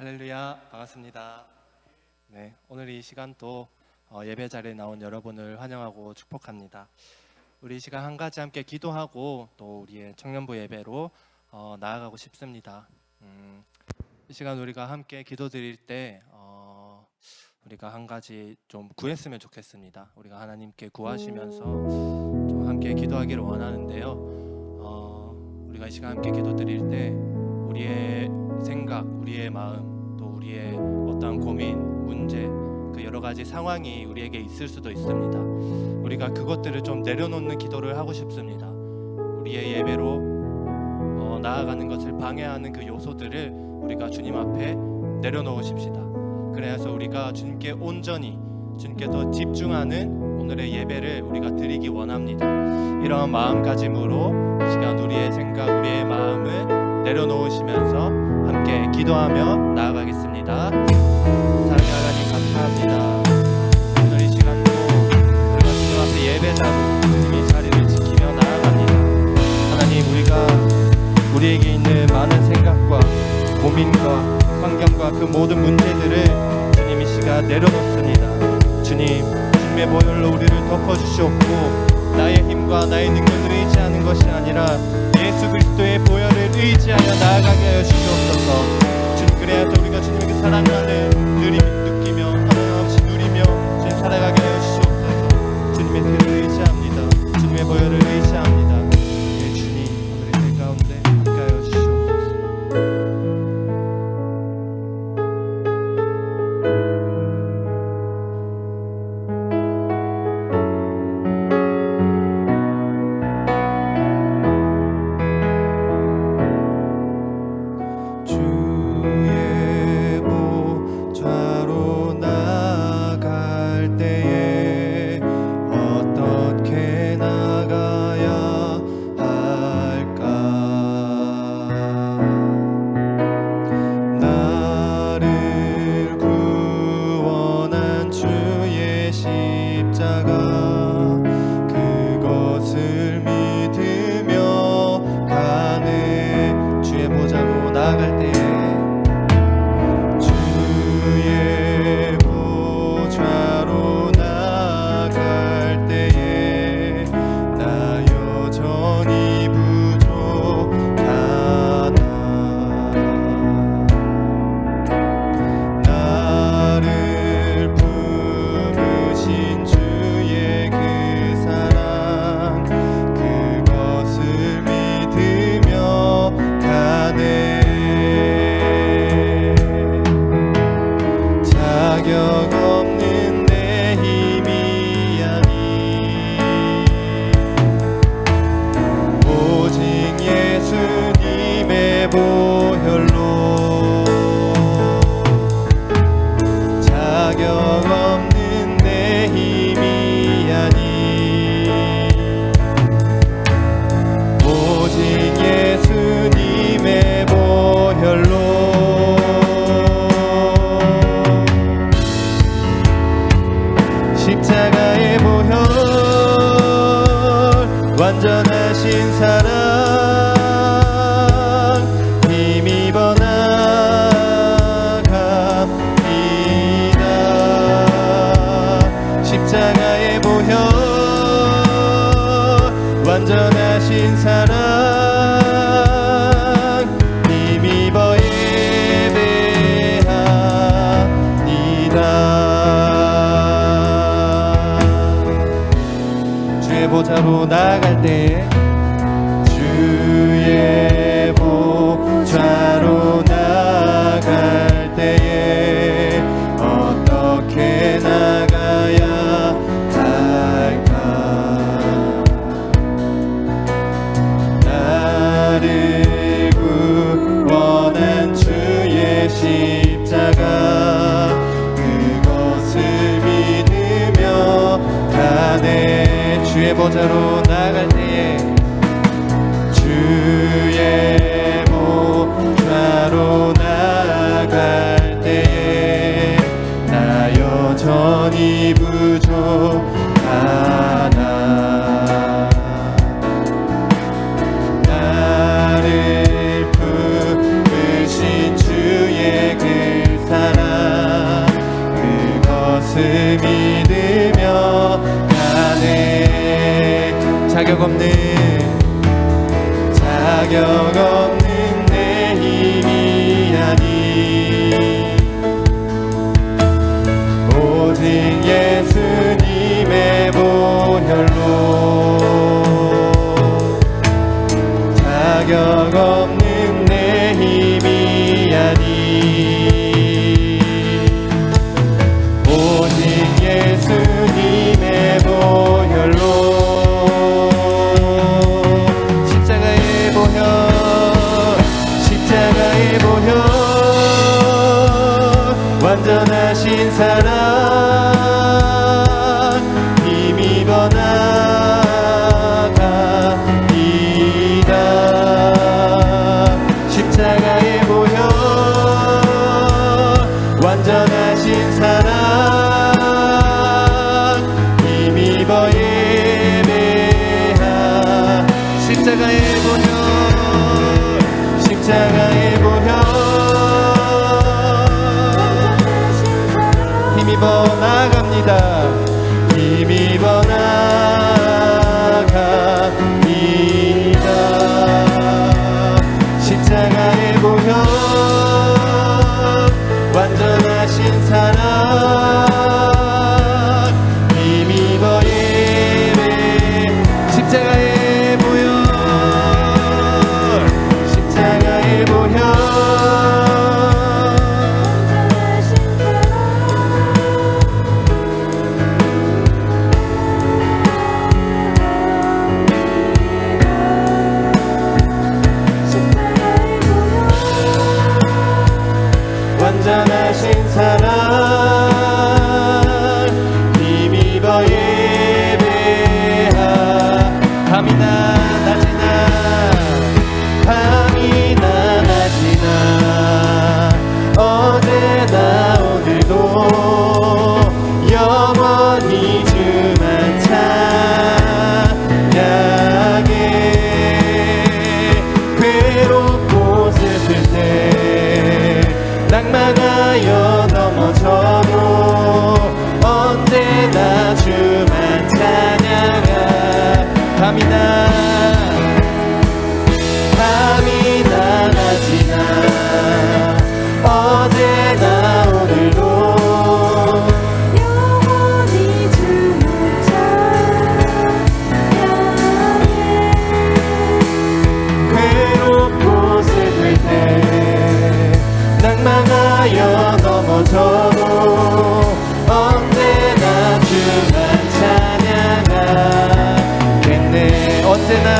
할렐루야, 반갑습니다. 네, 오늘 이 시간 또 예배 자리에 나온 여러분을 환영하고 축복합니다. 우리 이 시간 한 가지 함께 기도하고 또 우리의 청년부 예배로 나아가고 싶습니다. 이 시간 우리가 함께 기도드릴 때 우리가 한 가지 좀 구했으면 좋겠습니다. 우리가 하나님께 구하시면서 좀 함께 기도하기를 원하는데요. 우리가 이 시간 함께 기도드릴 때 우리의 생각, 우리의 마음, 또 우리의 어떠한 고민, 문제, 그 여러 가지 상황이 우리에게 있을 수도 있습니다. 우리가 그것들을 좀 내려놓는 기도를 하고 싶습니다. 우리의 예배로 나아가는 것을 방해하는 그 요소들을 우리가 주님 앞에 내려놓으십시다. 그래서 우리가 주님께 온전히, 주님께 더 집중하는 오늘의 예배를 우리가 드리기 원합니다. 이런 마음가짐으로 이 시간 우리의 생각, 우리의 마음을 내려놓으시면서 함께 기도하며 나아가겠습니다. 사랑의 하나님 감사합니다. 오늘 이 시간도 우리가 주님 앞에 예배자로 주님의 자리를 지키며 나아갑니다. 하나님, 우리가 우리에게 있는 많은 생각과 고민과 환경과 그 모든 문제들을 주님 이 시간 내려놓습니다. 주님의 보혈로 우리를 덮어주시옵고 나의 힘과 나의 능력을 의지하는 것이 아니라 예수 그리스도의 보혈을 의지하여 나아가게 하여 주시옵소서. 주님, 그래야서 우리가 주님의 사랑만을 느끼며 하나님없이 누리며 주님 살아가게 하여 주시옵소서. 주님의 뜻을 의지합니다. 주님의 보혈을 의지합니다. 네, 주님, 오늘 이 가운데 함께하여 주시옵소서. 십자가의 보혈 완전하신 사랑 힘입어 자격 없는 내 힘이 아니 오직 예수님의 보혈로 자격 없는 내 힘이 아니 오직 예수님의 보혈로 십자가의 보혈 완전하신 사랑 힘입어 나가이다 십자가의 보혈 완전하신 사랑 힘입어 예배하 십자가의 보혈 힘입어 나갑니다. 힘입어 나갑니다. 십자가의 보혈 완전하신 사랑 힘입어 예배 십자가의 보혈 완전하신 사랑 힘입어 예배하 밤이나 낮이나 어제나 오늘도 영원히 주만 찬양해 괴롭고 슬플 때 낭만하여 넘어져도 언제나 주만 찬양하 밤이나 낮이나 어제나 오늘도 영원히 주만 찬양해 괴롭고 슬플 때 낭만하여 넘어져도 언제나 주만 찬양하겠네 언제나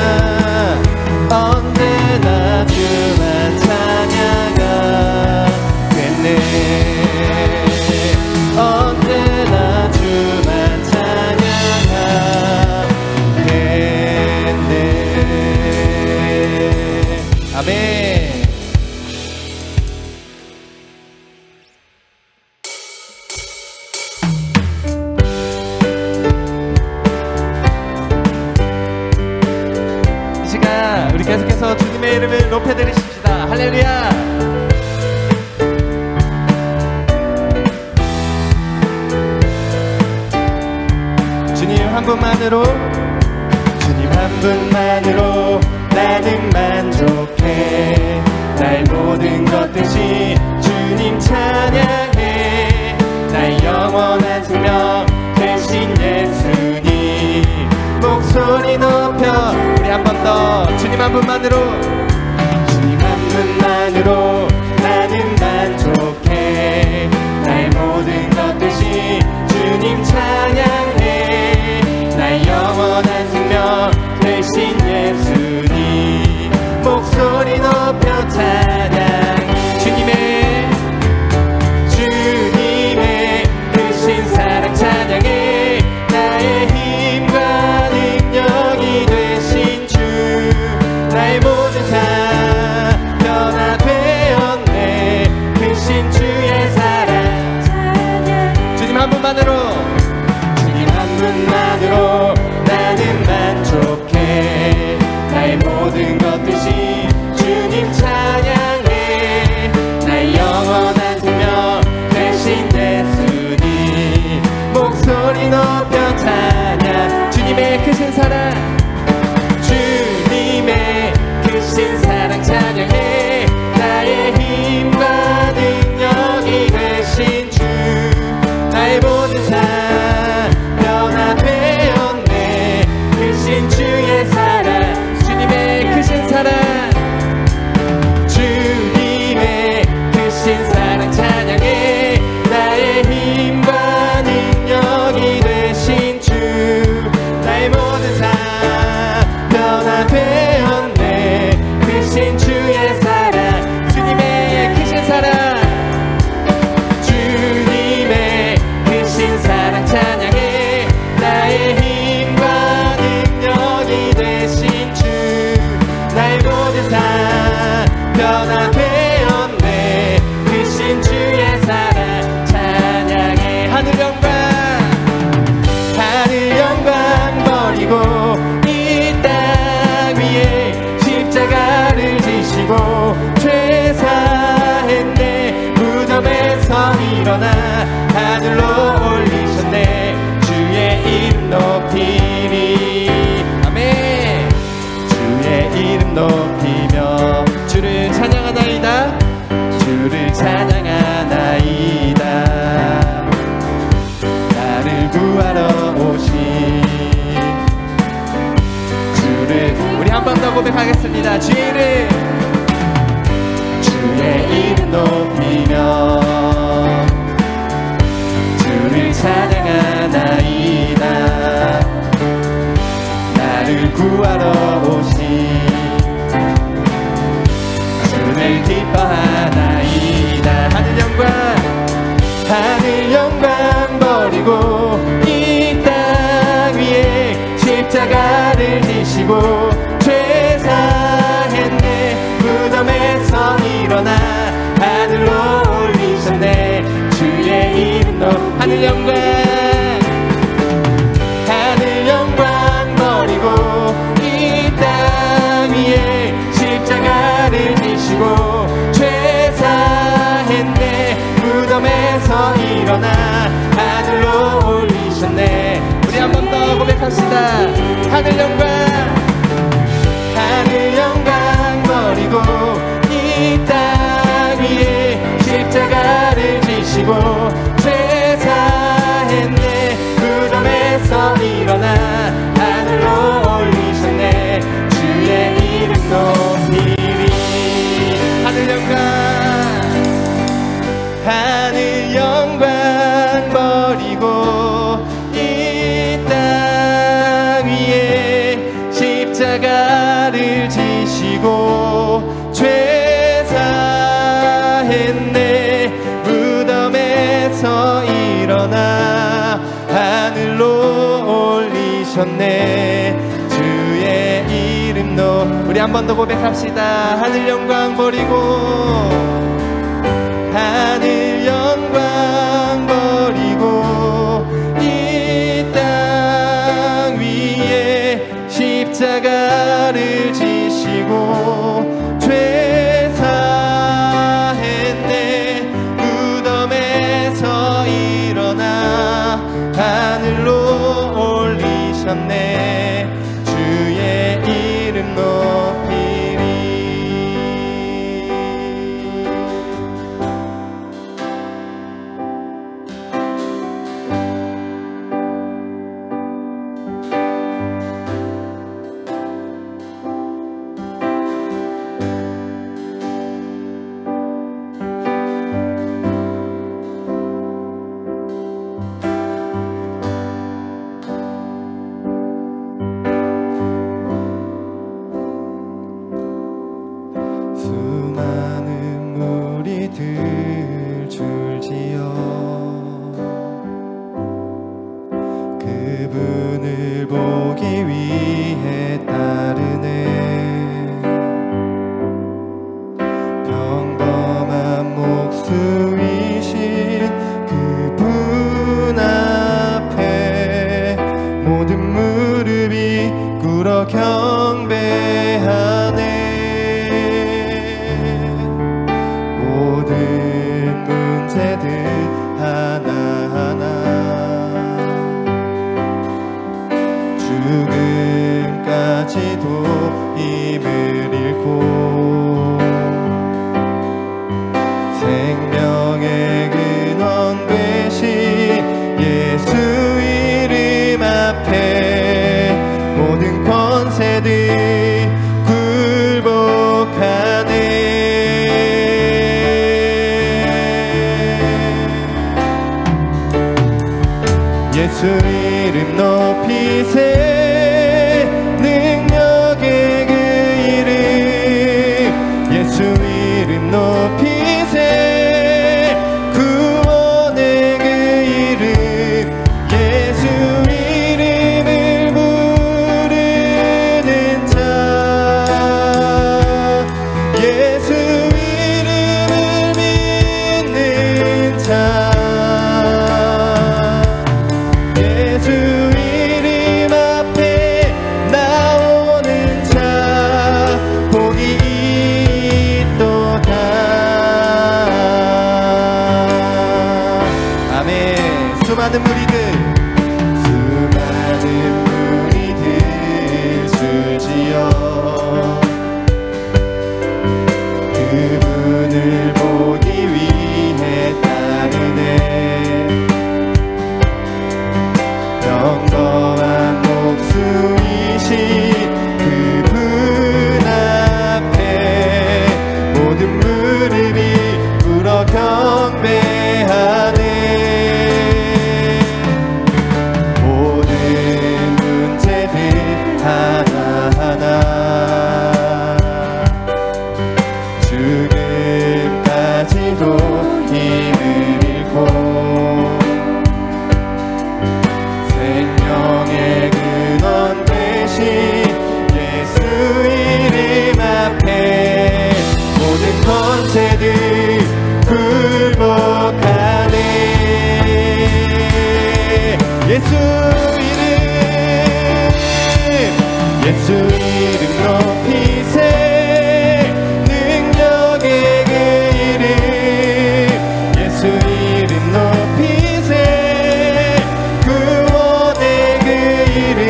주만 찬양하겠네 언제나 주만 찬양하겠네 아멘. 우리 계속해서 주님의 이름을 높여드리십시다. 할렐루야. 주님 한 분만으로 나는 만족해 나의 모든 것 대신 주님 찬양해 나의 영원한 생명 대신 예수님 목소리 높여 우리 한 번 더 주님 한 분만으로 나는 만족해 나의 모든 것 대신 주님 찬양해 나의 영원한 생명 대신 예수님 목소리 높여 찬양 주님의 크신 사랑 찬양해 나의 힘과 능력이 되신 주 나의 모든 죄사했네. 무덤에서 일어나 하늘로 올리셨네. 주의 이름 높이리. 아멘. 주의 이름 높이며 주를 찬양하나이다. 주를 찬양하나이다. 나를 구하러 오신 주를 우리 한 번 더 고백하겠습니다. 주의 이름 높이며 주를 찬양하나이다. 나를 구하러 오신 주를 기뻐하나이다. 하늘 영광 버리고 이 땅 위에 십자가를 지시고 죄사했네. 무덤에서 일어나 하늘로 올리셨네. 주의 이름도 하늘 영광 버리고 이 땅 위에 십자가를 지시고 죄사했네. 무덤에서 일어나 하늘로 올리셨네. 우리 한 번 더 고백합시다. 하늘 영광 버리고 이 땅 위에 십자가를 지시고 죄사했네. 무덤에서 일어나 하늘로 올리셨네. 주의 이름 높이리. 하늘 영광 버리고 이 땅 위에 십자가를 지시고 죄사했네. 무덤에서 일어나 하늘로 올리셨네. 주의 이름 우리 한 번 더 고백합시다. 하늘 영광 버리고 하늘 영광 버리고 이 땅 위에 십자가를 지시고 죄사했네. 무덤에서 일어나 하늘로 올리셨네. 주의 이름 높이리. 수많은 무리들 줄지어 그분을 보기 위해 따르네. 평범한 목수이신 그분 앞에 모든 무릎이 꿇어 경배하네. 모든 문제들 하나하나 죽음까지도 힘을 잃고 생명의 근원 되신 예수 이름 앞에 모든 권세들 굴복하네. 예수 이름 높이세. 능력의 그 이름 예수 이름 높이세. 구원의 그 이름 예수 이름을 부르는 자 예수 이름을 믿는 자 예수 무릎이 꿇어 경배하네. 모든 문제들 하나하나 죽음까지도 힘을 잃고 생명의 근원 되신 예수 이름 앞에 모든 권세들 굴복하네. 예수 이름 높이세. 능력의 그 이름 예수 이름 높이세. 구원의 그 이름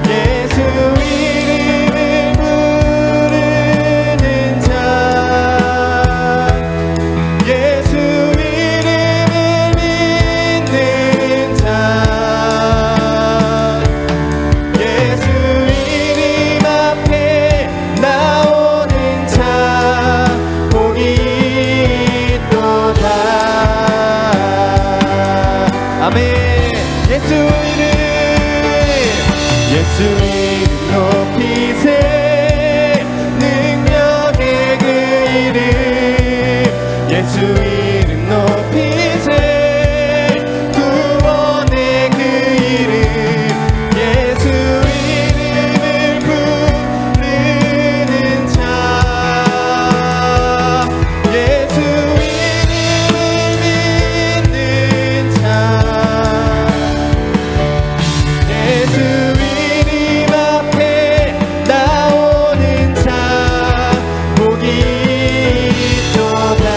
예수 이름을 부르는 자 예수 이름을 믿는 자 예수 이름 앞에 나오는 자 복이 있도다. 아멘. 예수 이름 높이세. 능력의 그 이름 예수 이름 높이세. 구원의 그 이름 예수 이름을 부르는 자 예수 이름을 믿는 자 예수 이름 앞에 나오는 자 복이 있도다.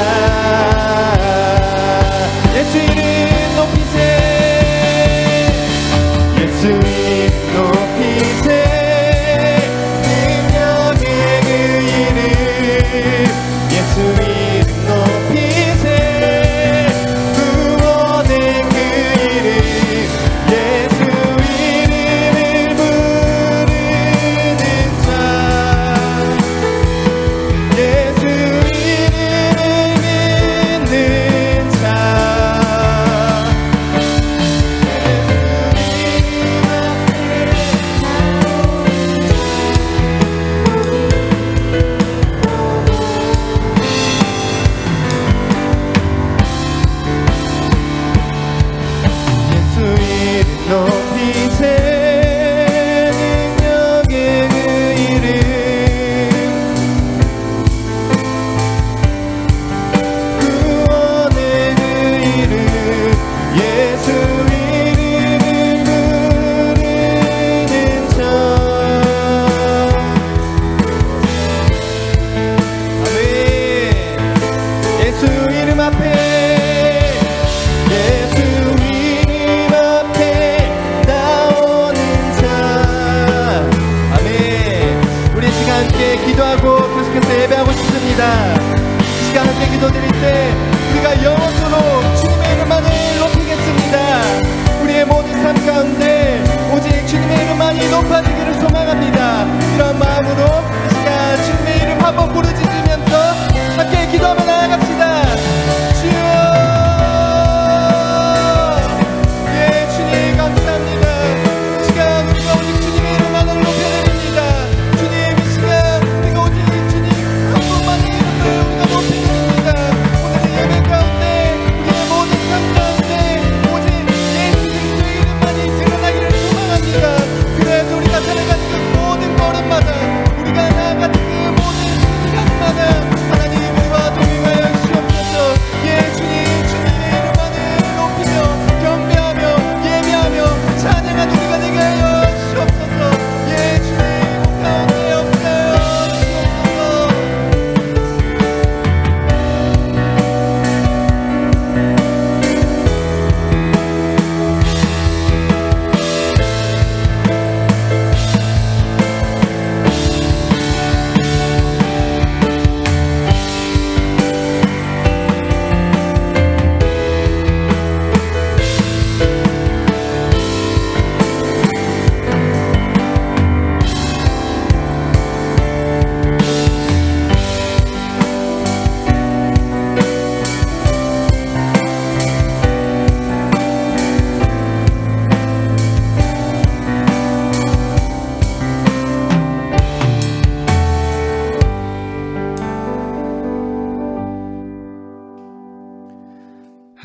예수 이름 높이세. 예수 이름 높이세. 능력의 그 이름 예수 이름 높이세. 구원의 그 이름 예수 이름을 부르는 자 예수 이름을 믿는 자 예수 이름 높이세. 능력의 그 이름 구원의 그 이름 예수 이름을 부르는 자 아멘. 예수 이름 앞에 예수 이름 앞에 나오는 자 아멘. 우리 시간 함께 기도하고 계속해서 예배하고 싶습니다. 이 시간 함께 기도드릴 때 우리가 영원토록 주님의 이름만을 높이겠습니다. 우리의 모든 삶 가운데 오직 주님의 이름만이 높아지기를 소망합니다. 이런 마음으로 이 시간 주님의 이름 한번 부르짖으면서 함께 기도하며 나아갑시다. 주여 예 주님 감사합니다. 이 시간 우리가 오직 주님의 이름만을 높여드립니다. 주님 이 시간 우리가 오직 주님 한 분만의 이름을 우리가 높여드립니다. 오늘 예배 가운데 우리의 모든 삶 가운데 오직 예수 그리스도의 이름만이 드러나기를 소망합니다. 그래서 우리가 살아가는 그 모든 걸음마다 우리가 나아가는 그 모든 순간마다 하나님 우리와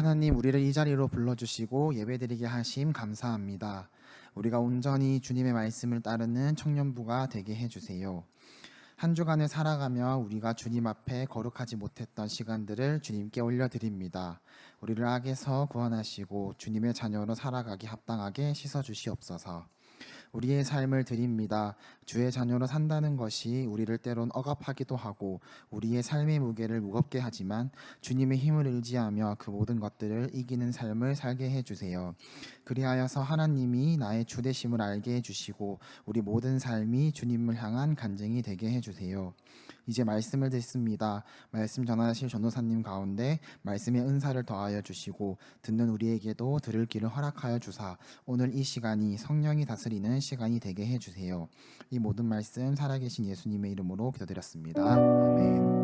하나님, 우리를 이 자리로 불러주시고 예배드리게 하심 감사합니다. 우리가 온전히 주님의 말씀을 따르는 청년부가 되게 해주세요. 한 주간을 살아가며 우리가 주님 앞에 거룩하지 못했던 시간들을 주님께 올려드립니다. 우리를 악에서 구원하시고 주님의 자녀로 살아가기 합당하게 씻어주시옵소서. 우리의 삶을 드립니다. 주의 자녀로 산다는 것이 우리를 때론 억압하기도 하고 우리의 삶의 무게를 무겁게 하지만 주님의 힘을 의지하며 그 모든 것들을 이기는 삶을 살게 해주세요. 그리하여서 하나님이 나의 주 되심을 알게 해주시고 우리 모든 삶이 주님을 향한 간증이 되게 해주세요. 이제 말씀을 듣습니다. 말씀 전하실 전도사님 가운데 말씀의 은사를 더하여 주시고 듣는 우리에게도 들을 길을 허락하여 주사 오늘 이 시간이 성령이 다스리는 시간이 되게 해주세요. 이 모든 말씀 살아계신 예수님의 이름으로 기도드렸습니다. 아멘.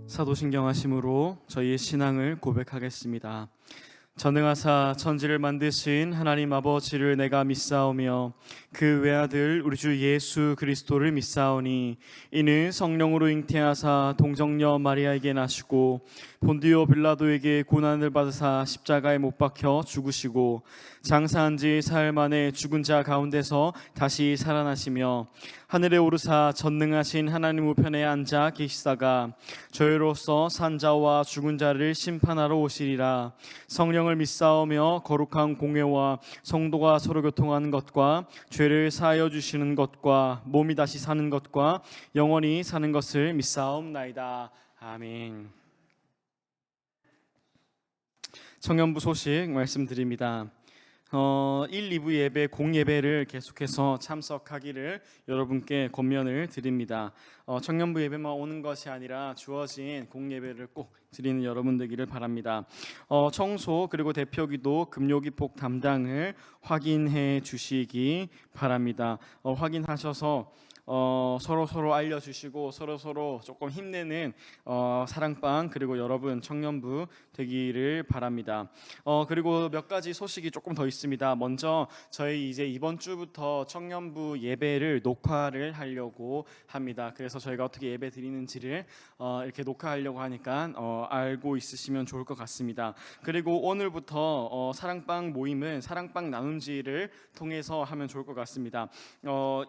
사도신경하심으로 저희의 신앙을 고백하겠습니다. 전능하사 천지를 만드신 하나님 아버지를 내가 믿사오며 그 외아들 우리 주 예수 그리스도를 믿사오니 이는 성령으로 잉태하사 동정녀 마리아에게 나시고 본디오 빌라도에게 고난을 받으사 십자가에 못 박혀 죽으시고 장사한 지 사흘 만에 죽은 자 가운데서 다시 살아나시며 하늘에 오르사 전능하신 하나님 우편에 앉아 계시다가 저희로서 산자와 죽은 자를 심판하러 오시리라. 성령을 믿사오며 거룩한 공회와 성도가 서로 교통하는 것과 죄를 사하여 주시는 것과 몸이 다시 사는 것과 영원히 사는 것을 믿사옵나이다. 아멘. 청년부 소식 말씀드립니다. 1, 2부 예배 공예배를 계속해서 참석하기를 여러분께 권면을 드립니다. 청년부 예배만 오는 것이 아니라 주어진 공예배를 꼭 드리는 여러분 되기를 바랍니다. 청소 그리고 대표기도 금요기폭 담당을 확인해 주시기 바랍니다. 확인하셔서 서로 알려주시고 서로 조금 힘내는 사랑방 그리고 여러분 청년부 되기를 바랍니다. 그리고 몇 가지 소식이 조금 더 있습니다. 먼저 저희 이제 이번 주부터 청년부 예배를 녹화를 하려고 합니다. 그래서 저희가 어떻게 예배 드리는지를 이렇게 녹화하려고 하니까 알고 있으시면 좋을 것 같습니다. 그리고 오늘부터 사랑방 모임은 사랑방 나눔지를 통해서 하면 좋을 것 같습니다.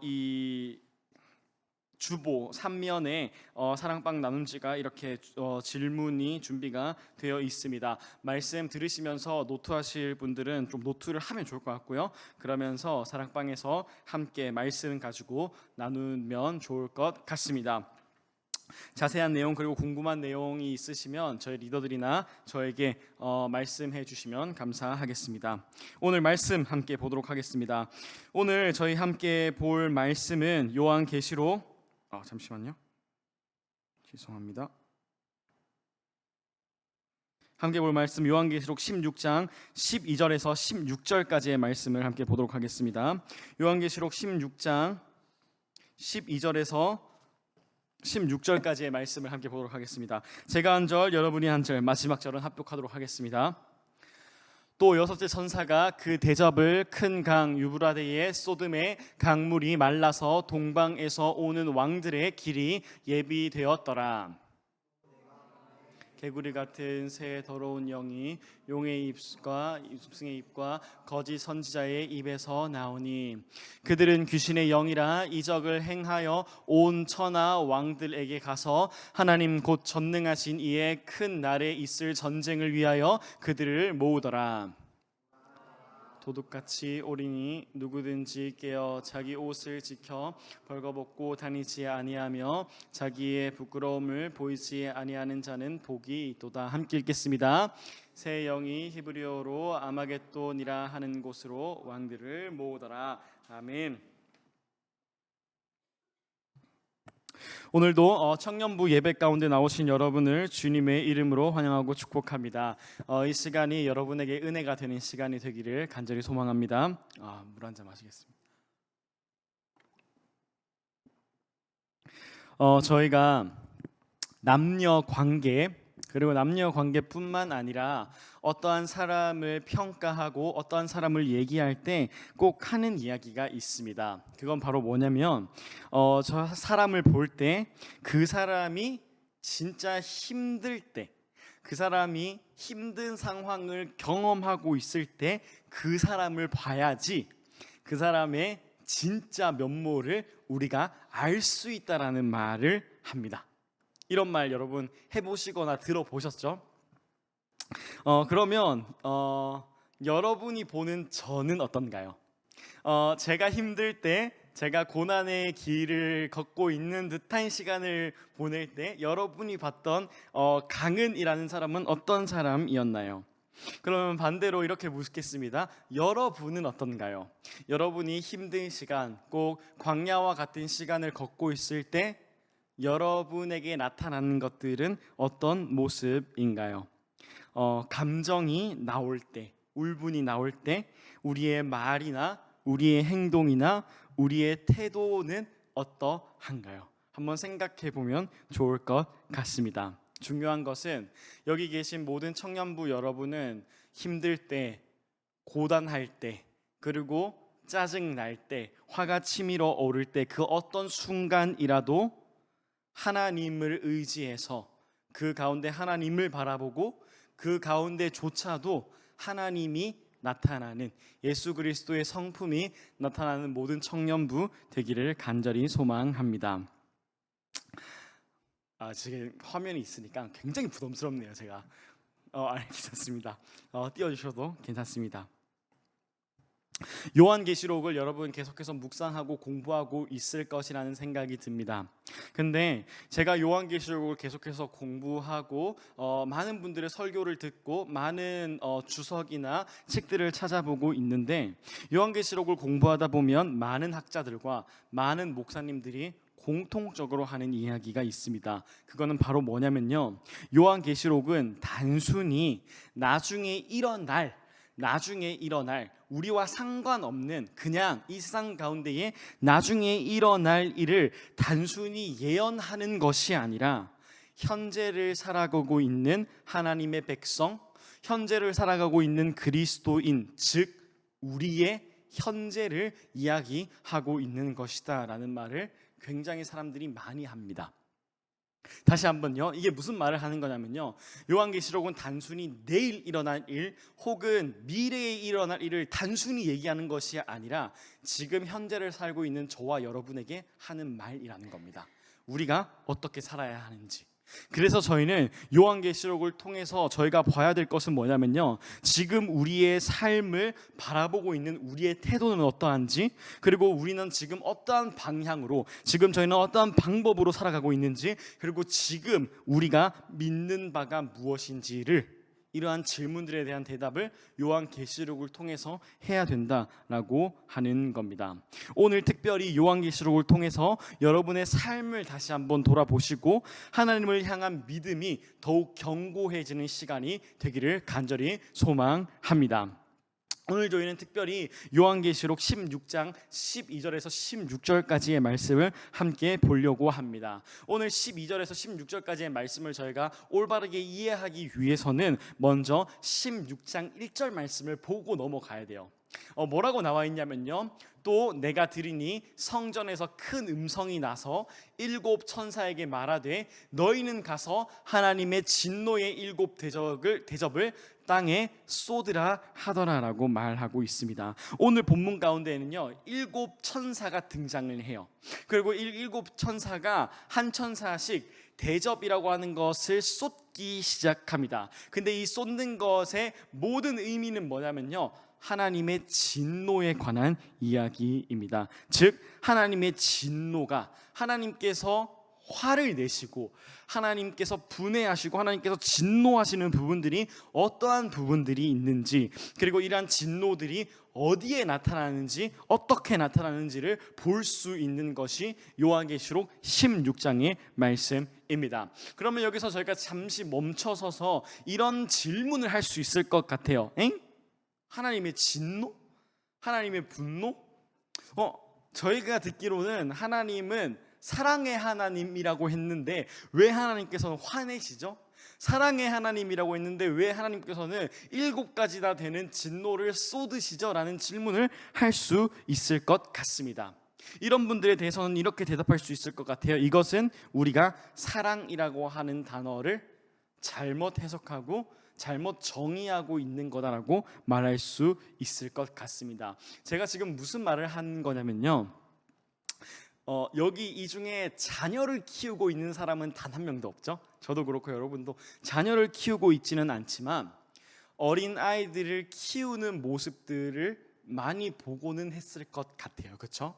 이 주보 3면에 사랑방 나눔지가 이렇게 질문이 준비가 되어 있습니다. 말씀 들으시면서 노트하실 분들은 좀 노트를 하면 좋을 것 같고요. 그러면서 사랑방에서 함께 말씀 가지고 나누면 좋을 것 같습니다. 자세한 내용 그리고 궁금한 내용이 있으시면 저희 리더들이나 저에게 말씀해 주시면 감사하겠습니다. 오늘 말씀 함께 보도록 하겠습니다. 오늘 저희 함께 볼 말씀은 요한계시록 잠시만요. 죄송합니다. 함께 볼 말씀 요한계시록 16장 12절에서 16절까지의 말씀을 함께 보도록 하겠습니다. 요한계시록 16장 12절에서 16절까지의 말씀을 함께 보도록 하겠습니다. 제가 한 절, 여러분이 한 절, 마지막 절은 합독하도록 하겠습니다. 또 여섯째 천사가 그 대접을 큰 강 유브라데의 쏟음에 강물이 말라서 동방에서 오는 왕들의 길이 예비되었더라. 개구리 같은 새 더러운 영이 용의 입과 짐승의 입과 거짓 선지자의 입에서 나오니 그들은 귀신의 영이라 이적을 행하여 온 천하 왕들에게 가서 하나님 곧 전능하신 이의 큰 날에 있을 전쟁을 위하여 그들을 모으더라. 도둑같이 오리니 누구든지 깨어 자기 옷을 지켜 벌거벗고 다니지 아니하며 자기의 부끄러움을 보이지 아니하는 자는 복이 있도다. 함께 읽겠습니다. 새 영이 히브리어로 아마겟돈이라 하는 곳으로 왕들을 모으더라. 아멘. 오늘도 청년부 예배 가운데 나오신 여러분을 주님의 이름으로 환영하고 축복합니다. 이 시간이 여러분에게 은혜가 되는 시간이 되기를 간절히 소망합니다. 물 한 잔 마시겠습니다. 저희가 남녀 관계 그리고 남녀 관계뿐만 아니라 어떠한 사람을 평가하고 어떠한 사람을 얘기할 때 꼭 하는 이야기가 있습니다. 그건 바로 뭐냐면 저 사람을 볼 때 그 사람이 진짜 힘들 때, 그 사람이 힘든 상황을 경험하고 있을 때 그 사람을 봐야지 그 사람의 진짜 면모를 우리가 알 수 있다라는 말을 합니다. 이런 말 여러분 해보시거나 들어보셨죠? 그러면 여러분이 보는 저는 어떤가요? 제가 힘들 때, 제가 고난의 길을 걷고 있는 듯한 시간을 보낼 때 여러분이 봤던 강은이라는 사람은 어떤 사람이었나요? 그러면 반대로 이렇게 묻겠습니다. 여러분은 어떤가요? 여러분이 힘든 시간, 꼭 광야와 같은 시간을 걷고 있을 때 여러분에게 나타나는 것들은 어떤 모습인가요? 감정이 나올 때, 울분이 나올 때 우리의 말이나 우리의 행동이나 우리의 태도는 어떠한가요? 한번 생각해 보면 좋을 것 같습니다. 중요한 것은 여기 계신 모든 청년부 여러분은 힘들 때, 고단할 때, 그리고 짜증 날 때, 화가 치밀어 오를 때 그 어떤 순간이라도 하나님을 의지해서 그 가운데 하나님을 바라보고 그 가운데조차도 하나님이 나타나는 예수 그리스도의 성품이 나타나는 모든 청년부 되기를 간절히 소망합니다. 지금 화면이 있으니까 굉장히 부담스럽네요. 제가 알겠습니다. 띄워주셔도 괜찮습니다. 요한계시록을 여러분 계속해서 묵상하고 공부하고 있을 것이라는 생각이 듭니다. 근데 제가 요한계시록을 계속해서 공부하고 많은 분들의 설교를 듣고 많은 주석이나 책들을 찾아보고 있는데 요한계시록을 공부하다 보면 많은 학자들과 많은 목사님들이 공통적으로 하는 이야기가 있습니다. 그거는 바로 뭐냐면요, 요한계시록은 단순히 나중에 일어날 우리와 상관없는 그냥 이 세상 가운데에 나중에 일어날 일을 단순히 예언하는 것이 아니라 현재를 살아가고 있는 하나님의 백성, 현재를 살아가고 있는 그리스도인, 즉 우리의 현재를 이야기하고 있는 것이다 라는 말을 굉장히 사람들이 많이 합니다. 다시 한번요, 이게 무슨 말을 하는 거냐면요, 요한계시록은 단순히 내일 일어날 일 혹은 미래에 일어날 일을 단순히 얘기하는 것이 아니라 지금 현재를 살고 있는 저와 여러분에게 하는 말이라는 겁니다. 우리가 어떻게 살아야 하는지. 그래서 저희는 요한계시록을 통해서 저희가 봐야 될 것은 뭐냐면요, 지금 우리의 삶을 바라보고 있는 우리의 태도는 어떠한지, 그리고 우리는 지금 어떠한 방향으로, 지금 저희는 어떠한 방법으로 살아가고 있는지, 그리고 지금 우리가 믿는 바가 무엇인지를, 이러한 질문들에 대한 대답을 요한계시록을 통해서 해야 된다라고 하는 겁니다. 오늘 특별히 요한계시록을 통해서 여러분의 삶을 다시 한번 돌아보시고 하나님을 향한 믿음이 더욱 견고해지는 시간이 되기를 간절히 소망합니다. 오늘 저희는 특별히 요한계시록 16장 12절에서 16절까지의 말씀을 함께 보려고 합니다. 오늘 12절에서 16절까지의 말씀을 저희가 올바르게 이해하기 위해서는 먼저 16장 1절 말씀을 보고 넘어가야 돼요. 뭐라고 나와 있냐면요, 또 내가 들으니 성전에서 큰 음성이 나서 일곱 천사에게 말하되 너희는 가서 하나님의 진노의 일곱 대접을 땅에 쏟으라 하더라라고 말하고 있습니다. 오늘 본문 가운데에는요, 일곱 천사가 등장을 해요. 그리고 일곱 천사가 한 천사씩 대접이라고 하는 것을 쏟기 시작합니다. 근데 이 쏟는 것의 모든 의미는 뭐냐면요, 하나님의 진노에 관한 이야기입니다. 즉 하나님의 진노가, 하나님께서 화를 내시고 하나님께서 분해하시고 하나님께서 진노하시는 부분들이 어떠한 부분들이 있는지, 그리고 이러한 진노들이 어디에 나타나는지, 어떻게 나타나는지를 볼 수 있는 것이 요한계시록 16장의 말씀입니다. 그러면 여기서 저희가 잠시 멈춰서서 이런 질문을 할 수 있을 것 같아요. 하나님의 진노? 하나님의 분노? 저희가 듣기로는 하나님은 사랑의 하나님이라고 했는데 왜 하나님께서는 화내시죠? 사랑의 하나님이라고 했는데 왜 하나님께서는 7가지나 되는 진노를 쏟으시죠? 라는 질문을 할 수 있을 것 같습니다. 이런 분들에 대해서는 이렇게 대답할 수 있을 것 같아요. 이것은 우리가 사랑이라고 하는 단어를 잘못 해석하고 잘못 정의하고 있는 거다라고 말할 수 있을 것 같습니다. 제가 지금 무슨 말을 한 거냐면요, 여기 이 중에 자녀를 키우고 있는 사람은 단 한 명도 없죠. 저도 그렇고 여러분도 자녀를 키우고 있지는 않지만 어린 아이들을 키우는 모습들을 많이 보고는 했을 것 같아요. 그렇죠?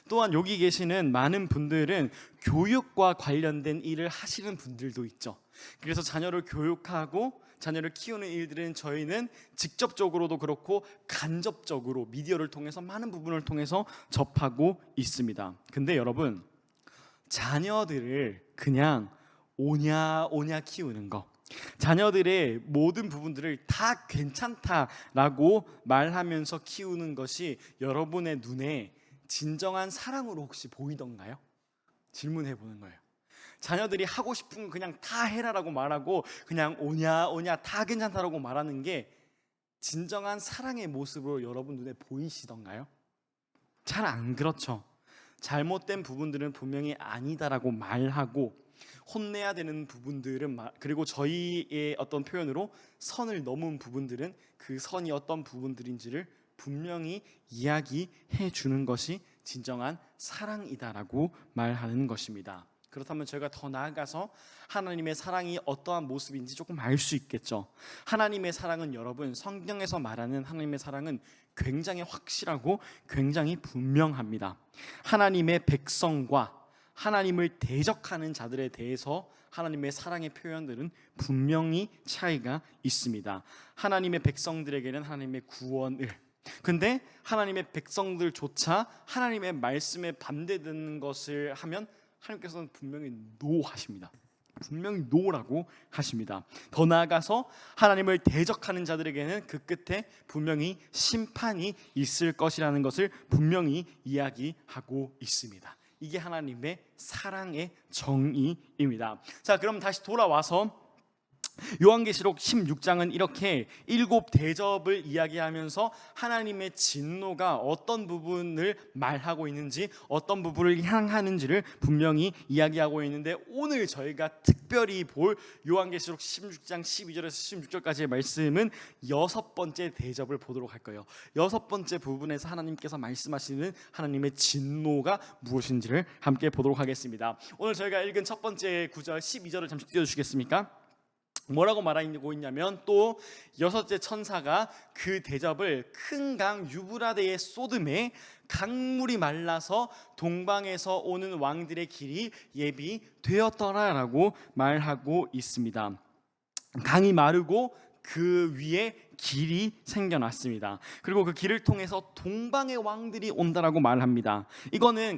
또한 여기 계시는 많은 분들은 교육과 관련된 일을 하시는 분들도 있죠. 그래서 자녀를 교육하고 자녀를 키우는 일들은 저희는 직접적으로도 그렇고 간접적으로 미디어를 통해서 많은 부분을 통해서 접하고 있습니다. 근데 여러분, 자녀들을 그냥 오냐 키우는 거, 자녀들의 모든 부분들을 다 괜찮다라고 말하면서 키우는 것이 여러분의 눈에 진정한 사랑으로 혹시 보이던가요? 질문해 보는 거예요. 자녀들이 하고 싶은 거 그냥 다 해라라고 말하고 그냥 오냐 다 괜찮다라고 말하는 게 진정한 사랑의 모습으로 여러분 눈에 보이시던가요? 잘 안 그렇죠. 잘못된 부분들은 분명히 아니다라고 말하고 혼내야 되는 부분들은 그리고 저희의 어떤 표현으로 선을 넘은 부분들은 그 선이 어떤 부분들인지를 분명히 이야기해 주는 것이 진정한 사랑이다라고 말하는 것입니다. 그렇다면 저희가 더 나아가서 하나님의 사랑이 어떠한 모습인지 조금 알 수 있겠죠. 하나님의 사랑은 여러분, 성경에서 말하는 하나님의 사랑은 굉장히 확실하고 굉장히 분명합니다. 하나님의 백성과 하나님을 대적하는 자들에 대해서 하나님의 사랑의 표현들은 분명히 차이가 있습니다. 하나님의 백성들에게는 하나님의 구원을, 근데 하나님의 백성들조차 하나님의 말씀에 반대되는 것을 하면 하나님께서는 분명히 노하십니다. 분명히 노라고 하십니다. 더 나아가서 하나님을 대적하는 자들에게는 그 끝에 분명히 심판이 있을 것이라는 것을 분명히 이야기하고 있습니다. 이게 하나님의 사랑의 정의입니다. 자, 그럼 다시 돌아와서 요한계시록 16장은 이렇게 7 대접을 이야기하면서 하나님의 진노가 어떤 부분을 말하고 있는지, 어떤 부분을 향하는지를 분명히 이야기하고 있는데, 오늘 저희가 특별히 볼 요한계시록 16장 12절에서 16절까지의 말씀은 6번째 대접을 보도록 할 거예요. 6번째 부분에서 하나님께서 말씀하시는 하나님의 진노가 무엇인지를 함께 보도록 하겠습니다. 오늘 저희가 읽은 첫 번째 구절 12절을 잠시 띄워주시겠습니까? 뭐라고 말하고 있냐면, 또 6째 천사가 그 대접을 큰 강 유브라데에 쏟음에 강물이 말라서 동방에서 오는 왕들의 길이 예비되었더라라고 말하고 있습니다. 강이 마르고 그 위에 길이 생겨났습니다. 그리고 그 길을 통해서 동방의 왕들이 온다라고 말합니다. 이거는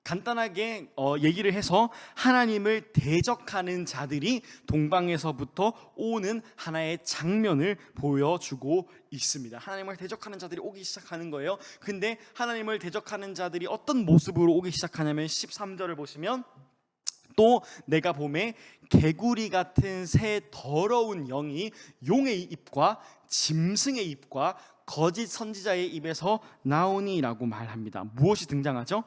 간단하게 얘기를 해서 하나님을 대적하는 자들이 동방에서부터 오는 하나의 장면을 보여주고 있습니다. 하나님을 대적하는 자들이 오기 시작하는 거예요. 근데 하나님을 대적하는 자들이 어떤 모습으로 오기 시작하냐면 13절을 보시면, 또 내가 봄에 개구리 같은 새 더러운 영이 용의 입과 짐승의 입과 거짓 선지자의 입에서 나오니라고 말합니다. 무엇이 등장하죠?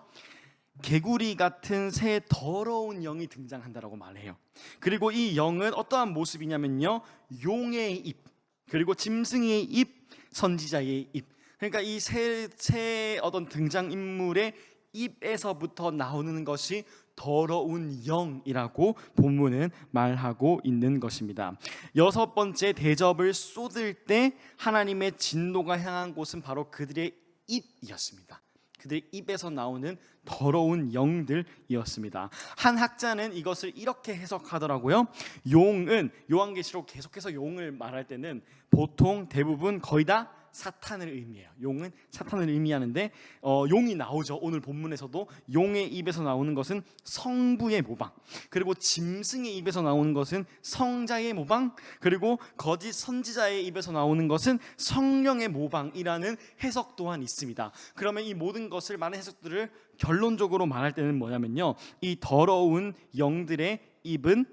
개구리 같은 새 더러운 영이 등장한다라고 말해요. 그리고 이 영은 어떠한 모습이냐면요, 용의 입, 그리고 짐승의 입, 선지자의 입. 그러니까 이 새 어떤 등장인물의 입에서부터 나오는 것이 더러운 영이라고 본문은 말하고 있는 것입니다. 6번째 대접을 쏟을 때 하나님의 진노가 향한 곳은 바로 그들의 입이었습니다. 그들의 입에서 나오는 더러운 영들이었습니다. 한 학자는 이것을 이렇게 해석하더라고요. 용은, 요한계시록 계속해서 용을 말할 때는 보통 대부분 거의 다 사탄을 의미해요. 용은 사탄을 의미하는데 용이 나오죠. 오늘 본문에서도 용의 입에서 나오는 것은 성부의 모방, 그리고 짐승의 입에서 나오는 것은 성자의 모방, 그리고 거짓 선지자의 입에서 나오는 것은 성령의 모방이라는 해석 또한 있습니다. 그러면 이 모든 것을, 많은 해석들을 결론적으로 말할 때는 뭐냐면요, 이 더러운 영들의 입은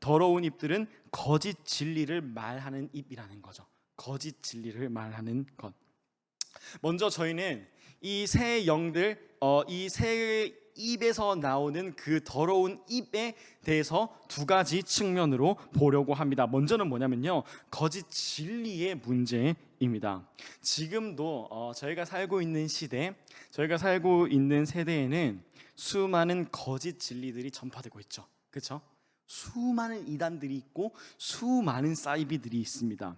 더러운 입들은 거짓 진리를 말하는 입이라는 거죠. 거짓 진리를 말하는 것. 먼저 저희는 이 새 영들, 이 새 입에서 나오는 그 더러운 입에 대해서 두 가지 측면으로 보려고 합니다. 먼저는 뭐냐면요, 거짓 진리의 문제입니다. 지금도 저희가 살고 있는 시대, 저희가 살고 있는 세대에는 수많은 거짓 진리들이 전파되고 있죠. 그렇죠? 수많은 이단들이 있고 수많은 사이비들이 있습니다.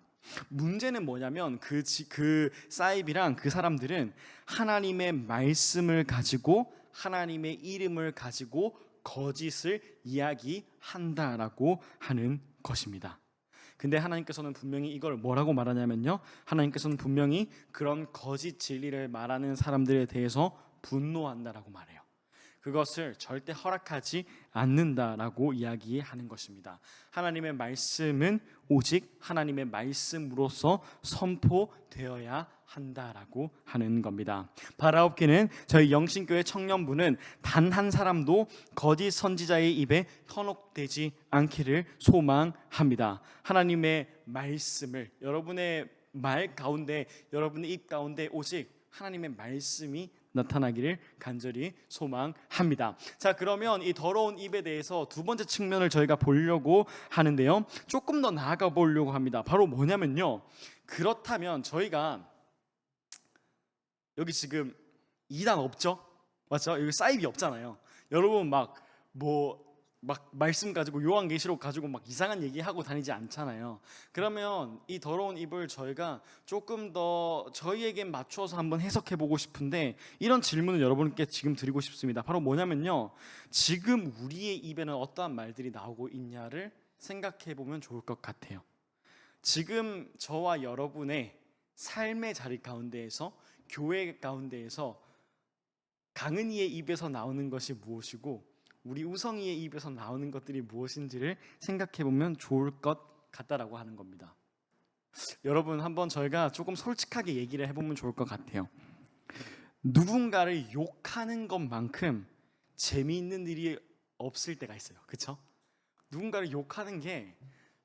문제는 뭐냐면 그 사이비랑 그 사람들은 하나님의 말씀을 가지고 하나님의 이름을 가지고 거짓을 이야기한다라고 하는 것입니다. 근데 하나님께서는 분명히 이걸 뭐라고 말하냐면요, 하나님께서는 분명히 그런 거짓 진리를 말하는 사람들에 대해서 분노한다라고 말해요. 그것을 절대 허락하지 않는다라고 이야기하는 것입니다. 하나님의 말씀은 오직 하나님의 말씀으로서 선포되어야 한다라고 하는 겁니다. 바라옵기는 저희 영신교회 청년부는 단 한 사람도 거짓 선지자의 입에 현혹되지 않기를 소망합니다. 하나님의 말씀을 여러분의 말 가운데, 여러분의 입 가운데 오직 하나님의 말씀이 나타나기를 간절히 소망합니다. 자, 그러면 이 더러운 입에 대해서 두 번째 측면을 저희가 보려고 하는데요, 조금 더 나아가 보려고 합니다. 바로 뭐냐면요, 그렇다면 저희가 여기 지금 이단 없죠? 맞죠? 여기 사이비 없잖아요. 여러분 막 말씀 가지고 요한계시록 가지고 막 이상한 얘기하고 다니지 않잖아요. 그러면 이 더러운 입을 저희가 조금 더 저희에게 맞춰서 한번 해석해 보고 싶은데, 이런 질문을 여러분께 지금 드리고 싶습니다. 바로 뭐냐면요, 지금 우리의 입에는 어떠한 말들이 나오고 있냐를 생각해 보면 좋을 것 같아요. 지금 저와 여러분의 삶의 자리 가운데에서, 교회 가운데에서 강은이의 입에서 나오는 것이 무엇이고 우리 우성이의 입에서 나오는 것들이 무엇인지를 생각해 보면 좋을 것 같다라고 하는 겁니다. 여러분, 한번 저희가 조금 솔직하게 얘기를 해보면 좋을 것 같아요. 누군가를 욕하는 것만큼 재미있는 일이 없을 때가 있어요. 그렇죠? 누군가를 욕하는 게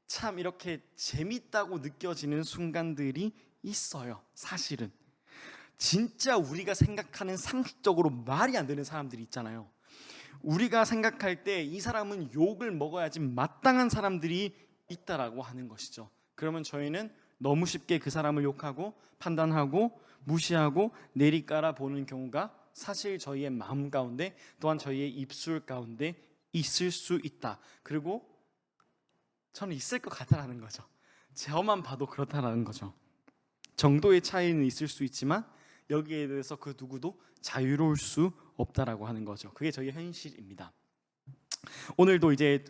참 이렇게 재밌다고 느껴지는 순간들이 있어요. 사실은 진짜 우리가 생각하는 상식적으로 말이 안 되는 사람들이 있잖아요. 우리가 생각할 때 이 사람은 욕을 먹어야지 마땅한 사람들이 있다라고 하는 것이죠. 그러면 저희는 너무 쉽게 그 사람을 욕하고 판단하고 무시하고 내리깔아 보는 경우가 사실 저희의 마음 가운데, 또한 저희의 입술 가운데 있을 수 있다. 그리고 저는 있을 것 같다라는 거죠. 저만 봐도 그렇다라는 거죠. 정도의 차이는 있을 수 있지만 여기에 대해서 그 누구도 자유로울 수 없다라고 하는 거죠. 그게 저희의 현실입니다. 오늘도 이제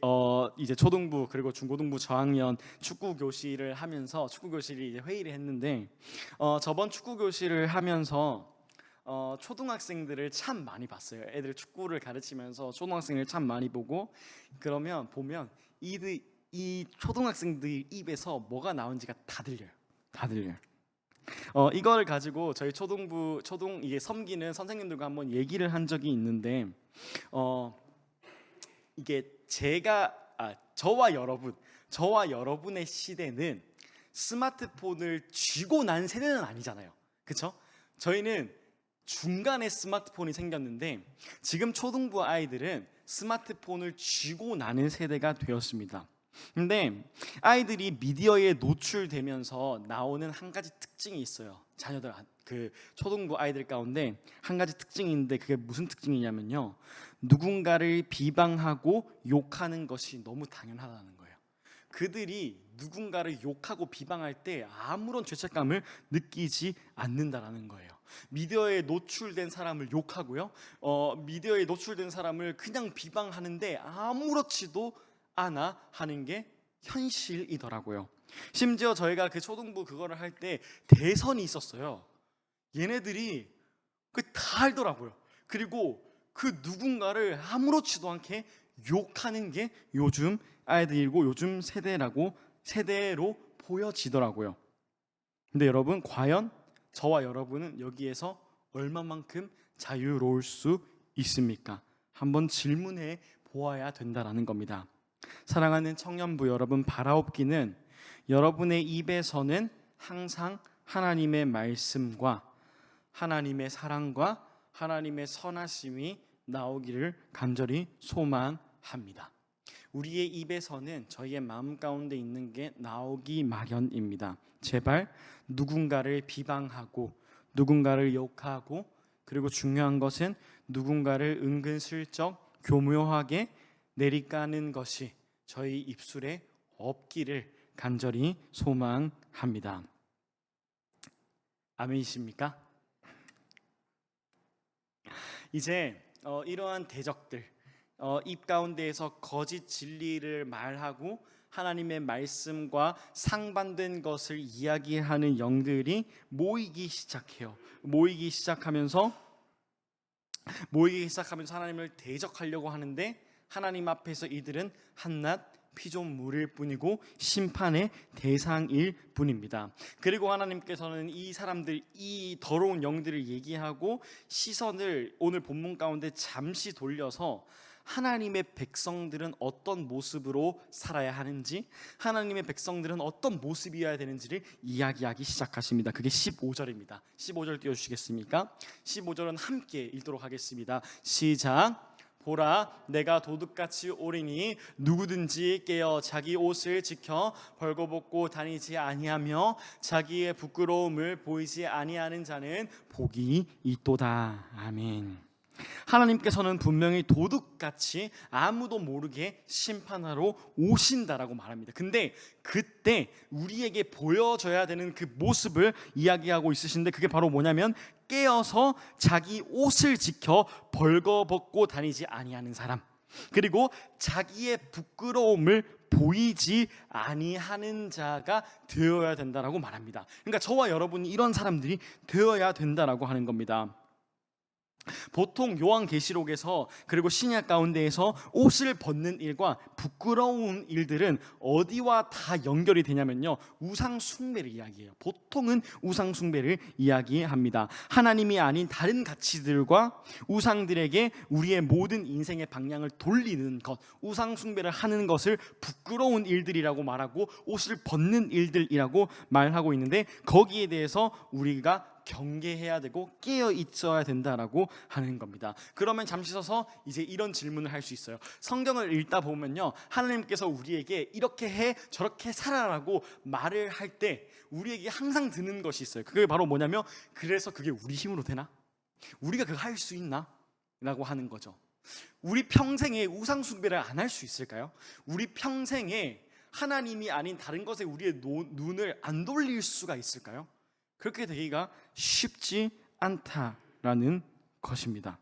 초등부 그리고 중고등부 저학년 축구 교실을 하면서 축구 교실이 이제 회의를 했는데, 저번 축구 교실을 하면서 초등학생들을 참 많이 봤어요. 애들 축구를 가르치면서 초등학생을 참 많이 보고, 그러면 보면 이 초등학생들 입에서 뭐가 나온지가 다 들려요. 다 들려요. 이걸 가지고 저희 이게 섬기는 선생님들과 한번 얘기를 한 적이 있는데, 이게 저와 여러분의 시대는 스마트폰을 쥐고 난 세대는 아니잖아요. 그렇죠? 저희는 중간에 스마트폰이 생겼는데 지금 초등부 아이들은 스마트폰을 쥐고 나는 세대가 되었습니다. 근데 아이들이 미디어에 노출되면서 나오는 한 가지 특징이 있어요. 자녀들, 그 초등부 아이들 가운데 한 가지 특징이 있는데, 그게 무슨 특징이냐면요, 누군가를 비방하고 욕하는 것이 너무 당연하다는 거예요. 그들이 누군가를 욕하고 비방할 때 아무런 죄책감을 느끼지 않는다라는 거예요. 미디어에 노출된 사람을 욕하고요, 미디어에 노출된 사람을 그냥 비방하는데 아무렇지도 않아 하는 게 현실이더라고요. 심지어 저희가 그 초등부 그거를 할 때 대선이 있었어요. 얘네들이 그 다 알더라고요. 그리고 그 누군가를 아무렇지도 않게 욕하는 게 요즘 아이들이고 요즘 세대로 보여지더라고요. 근데 여러분, 과연 저와 여러분은 여기에서 얼마만큼 자유로울 수 있습니까? 한번 질문해 보아야 된다라는 겁니다. 사랑하는 청년부 여러분, 바라옵기는 여러분의 입에서는 항상 하나님의 말씀과 하나님의 사랑과 하나님의 선하심이 나오기를 간절히 소망합니다. 우리의 입에서는 저희의 마음 가운데 있는 게 나오기 마련입니다. 제발 누군가를 비방하고 누군가를 욕하고, 그리고 중요한 것은 누군가를 은근슬쩍 교묘하게 내리까는 것이 저희 입술에 없기를 간절히 소망합니다. 아멘이십니까? 이제 이러한 대적들, 입 가운데에서 거짓 진리를 말하고 하나님의 말씀과 상반된 것을 이야기하는 영들이 모이기 시작해요. 모이기 시작하면서 하나님을 대적하려고 하는데, 하나님 앞에서 이들은 한낱 피조물일 뿐이고 심판의 대상일 뿐입니다. 그리고 하나님께서는 이 사람들, 이 더러운 영들을 얘기하고 시선을 오늘 본문 가운데 잠시 돌려서 하나님의 백성들은 어떤 모습으로 살아야 하는지, 하나님의 백성들은 어떤 모습이어야 되는지를 이야기하기 시작하십니다. 그게 15절입니다. 15절 띄워주시겠습니까? 15절은 함께 읽도록 하겠습니다. 시작. 보라, 내가 도둑같이 오리니 누구든지 깨어 자기 옷을 지켜 벌거벗고 다니지 아니하며 자기의 부끄러움을 보이지 아니하는 자는 복이 있도다. 아멘. 하나님께서는 분명히 도둑같이 아무도 모르게 심판하러 오신다라고 말합니다. 근데 그때 우리에게 보여줘야 되는 그 모습을 이야기하고 있으신데, 그게 바로 뭐냐면 깨어서 자기 옷을 지켜 벌거벗고 다니지 아니하는 사람, 그리고 자기의 부끄러움을 보이지 아니하는 자가 되어야 된다라고 말합니다. 그러니까 저와 여러분이 이런 사람들이 되어야 된다라고 하는 겁니다. 보통 요한계시록에서 그리고 신약 가운데에서 옷을 벗는 일과 부끄러운 일들은 어디와 다 연결이 되냐면요, 우상 숭배를 이야기해요. 보통은 우상 숭배를 이야기합니다. 하나님이 아닌 다른 가치들과 우상들에게 우리의 모든 인생의 방향을 돌리는 것, 우상 숭배를 하는 것을 부끄러운 일들이라고 말하고 옷을 벗는 일들이라고 말하고 있는데, 거기에 대해서 우리가 경계해야 되고 깨어 있어야 된다라고 하는 겁니다. 그러면 잠시 서서 이제 이런 질문을 할 수 있어요. 성경을 읽다 보면요, 하나님께서 우리에게 이렇게 해 저렇게 살아라고 말을 할 때 우리에게 항상 드는 것이 있어요. 그게 바로 뭐냐면, 그래서 그게 우리 힘으로 되나? 우리가 그거 할 수 있나? 라고 하는 거죠. 우리 평생에 우상 숭배를 안 할 수 있을까요? 우리 평생에 하나님이 아닌 다른 것에 우리의 눈을 안 돌릴 수가 있을까요? 그렇게 되기가 쉽지 않다라는 것입니다.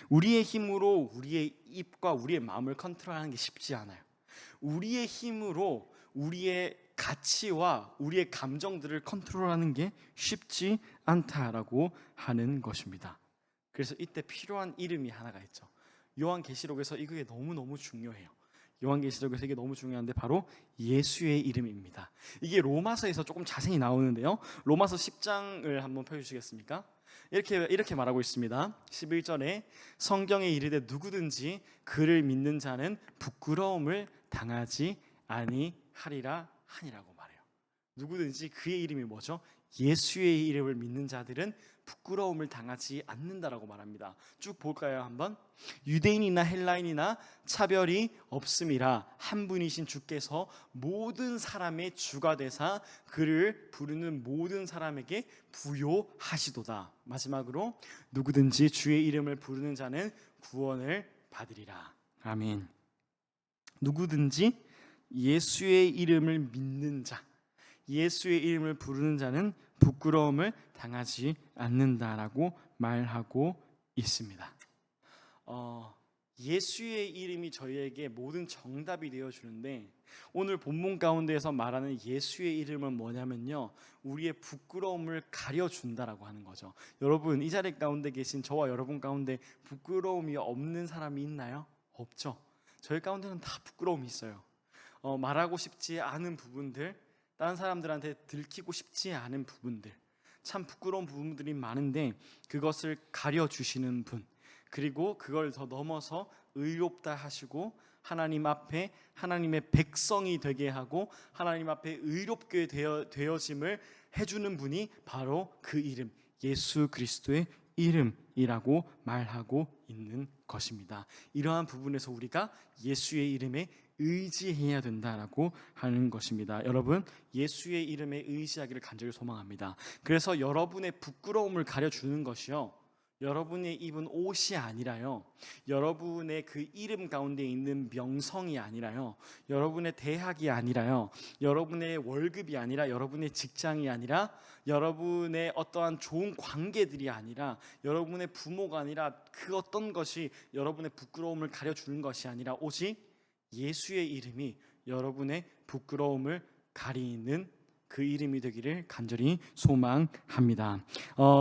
우리의 힘으로 우리의 입과 우리의 마음을 컨트롤하는 게 쉽지 않아요. 우리의 힘으로 우리의 가치와 우리의 감정들을 컨트롤하는 게 쉽지 않다라고 하는 것입니다. 그래서 이때 필요한 이름이 하나가 있죠. 요한계시록에서 이게 너무너무 중요해요. 요한계시록에서 이게 너무 중요한데 바로 예수의 이름입니다. 이게 로마서에서 조금 자세히 나오는데요, 로마서 10장을 한번 펴주시겠습니까? 이렇게 말하고 있습니다. 11절에 성경에 이르되 누구든지 그를 믿는 자는 부끄러움을 당하지 아니하리라 하니라고 말해요. 누구든지 그의 이름이 뭐죠? 예수의 이름을 믿는 자들은 부끄러움을 당하지 않는다라고 말합니다. 쭉 볼까요? 한번. 유대인이나 헬라인이나 차별이 없음이라 한 분이신 주께서 모든 사람의 주가 되사 그를 부르는 모든 사람에게 부요하시도다. 마지막으로 누구든지 주의 이름을 부르는 자는 구원을 받으리라. 아멘. 누구든지 예수의 이름을 믿는 자, 예수의 이름을 부르는 자는 부끄러움을 당하지 않는다라고 말하고 있습니다. 예수의 이름이 저희에게 모든 정답이 되어주는데, 오늘 본문 가운데에서 말하는 예수의 이름은 뭐냐면요, 우리의 부끄러움을 가려준다라고 하는 거죠. 여러분, 이 자리 가운데 계신 저와 여러분 가운데 부끄러움이 없는 사람이 있나요? 없죠. 저희 가운데는 다 부끄러움이 있어요. 말하고 싶지 않은 부분들, 다른 사람들한테 들키고 싶지 않은 부분들, 참 부끄러운 부분들이 많은데 그것을 가려주시는 분, 그리고 그걸 더 넘어서 의롭다 하시고 하나님 앞에 하나님의 백성이 되게 하고 하나님 앞에 의롭게 되어짐을 해주는 분이 바로 그 이름, 예수 그리스도의 이름이라고 말하고 있는 것입니다. 이러한 부분에서 우리가 예수의 이름에 의지해야 된다라고 하는 것입니다. 여러분, 예수의 이름에 의지하기를 간절히 소망합니다. 그래서 여러분의 부끄러움을 가려주는 것이요, 여러분의 입은 옷이 아니라요, 여러분의 그 이름 가운데 있는 명성이 아니라요, 여러분의 대학이 아니라요, 여러분의 월급이 아니라, 여러분의 직장이 아니라, 여러분의 어떠한 좋은 관계들이 아니라, 여러분의 부모가 아니라, 그 어떤 것이 여러분의 부끄러움을 가려주는 것이 아니라 오직 예수의 이름이 여러분의 부끄러움을 가리는 그 이름이 되기를 간절히 소망합니다.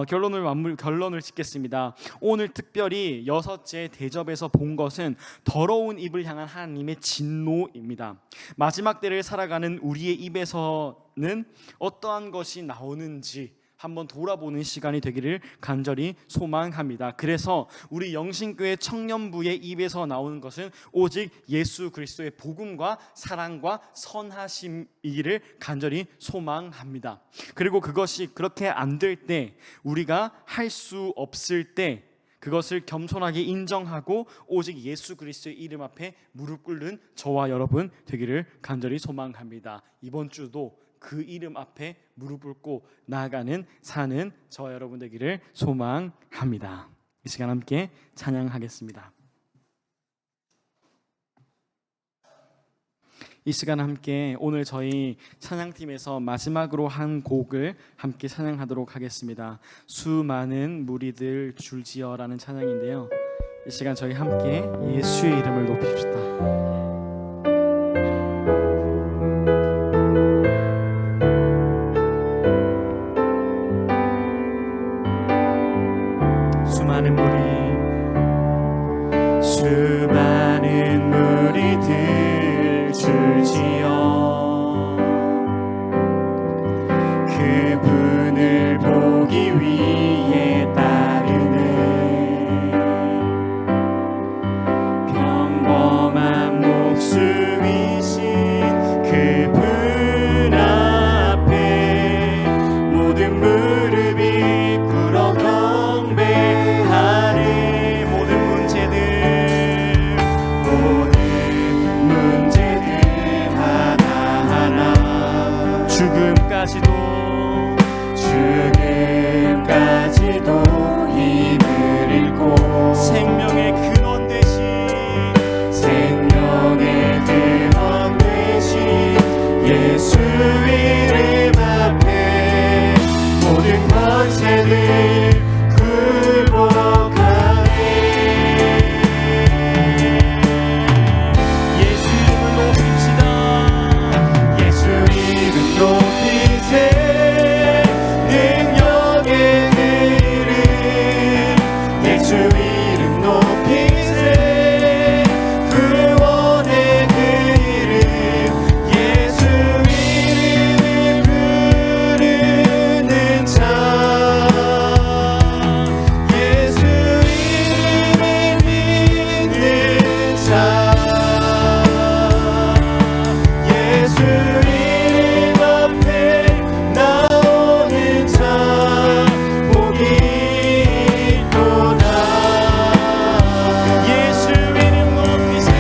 결론을 짓겠습니다. 오늘 특별히 6째 대접에서 본 것은 더러운 입을 향한 하나님의 진노입니다. 마지막 때를 살아가는 우리의 입에서는 어떠한 것이 나오는지 한번 돌아보는 시간이 되기를 간절히 소망합니다. 그래서 우리 영신교회 청년부의 입에서 나오는 것은 오직 예수 그리스도의 복음과 사랑과 선하심이기를 간절히 소망합니다. 그리고 그것이 그렇게 안 될 때, 우리가 할 수 없을 때 그것을 겸손하게 인정하고 오직 예수 그리스도의 이름 앞에 무릎 꿇는 저와 여러분 되기를 간절히 소망합니다. 이번 주도 그 이름 앞에 무릎 꿇고 나아가는 사는 저와 여러분 되기를 소망합니다. 이 시간 함께 찬양하겠습니다. 이 시간 함께 오늘 저희 찬양팀에서 마지막으로 한 곡을 함께 찬양하도록 하겠습니다. 수많은 무리들 줄지어라는 찬양인데요, 이 시간 저희 함께 예수의 이름을 높입시다. 수많은 무리들 줄지어 그분을 보기 위해 따르네. 평범한 목숨이신 그분 앞에 모든 무릎이 꿇어 경배하네. 모든 문제들 하나하나 죽음까지도 힘을 잃고 생명의 근원 되신 예수 이름 앞에 모든 권세들 굴복하네. 예수 이름을 높입시다. 예수 이름 높이세. 능력의 그 이름 예수 이름 높이세. 구원의 그 이름 예수 이름을 부르는 자 예수 이름을 믿는 자 예수 이름 앞에 나오는 자 복이 있도다. 예수 이름 높이세.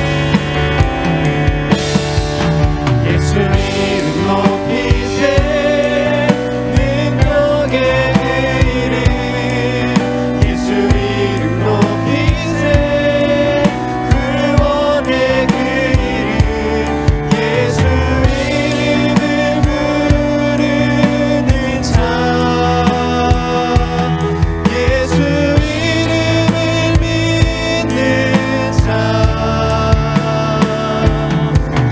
예수 이름 높이세. 능력의 그 이름 예수 이름 높이세. 구원의 그 이름 예수 이름을 부르는 자 예수 이름을 믿는 자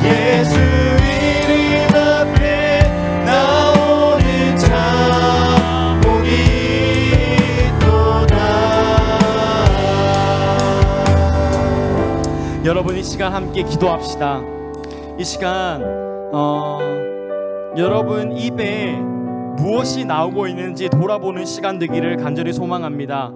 예수 이름 앞에 나오는 자 복이 있도다. 여러분, 이 시간 함께 기도합시다. 이 시간 여러분 입에 무엇이 나오고 있는지 돌아보는 시간 되기를 간절히 소망합니다.